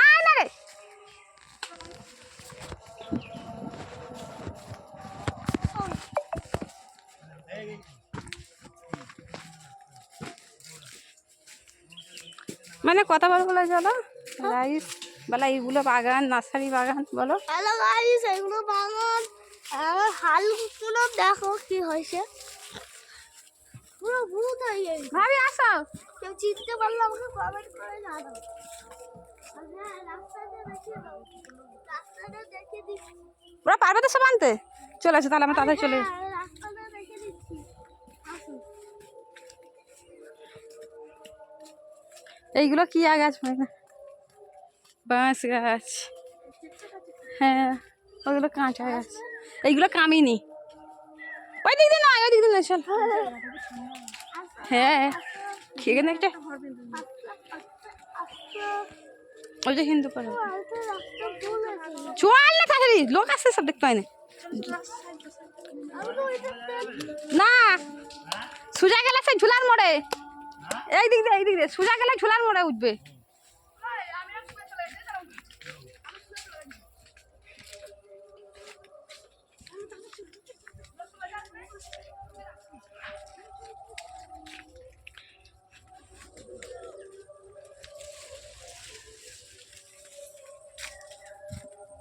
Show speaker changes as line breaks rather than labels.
আয় না রে মানে কথা বলবো চলো গাইস বলা এইগুলো বাগান নার্সারি বাগান বলো।
হ্যালো গাইস, এগুলো বাগান আর হালগুলো দেখো কি হয়েছে, পুরো ভূত হয়ে গেছে।
ভাবি আসো,
কেউ চিনতে পারলে আমাকে কমেন্ট করে জানাও। হ্যাঁ, রাস্তাটা দেখিয়ে দাও, রাস্তাটা দেখিয়ে দিচ্ছি।
ওরা পারবে তো সব আনতে? চলে আসো তাহলে আমরা তাদের চলে
হ্যাঁ, রাস্তাটা দেখিয়ে দিচ্ছি, আসুন।
এইগুলো কি গাছ হয় না, বাঁশ গাছ। হ্যাঁ ওইগুলো কাঁচা গাছ, এইগুলো কামিনি। ওই দিক দিয়ে নয়, ওই দিক দিয়ে নয়, চল। হ্যাঁ এখানে একটা ওই যে হিন্দু পাড়া, চল না তাড়াতাড়ি, লোক আসছে সব দেখতে হয় না। না সোজা গেলে সে ঝুলার মোড়ে, এই দিক দিয়ে সোজা গেলে ঝুলার মোড়ে উঠবে।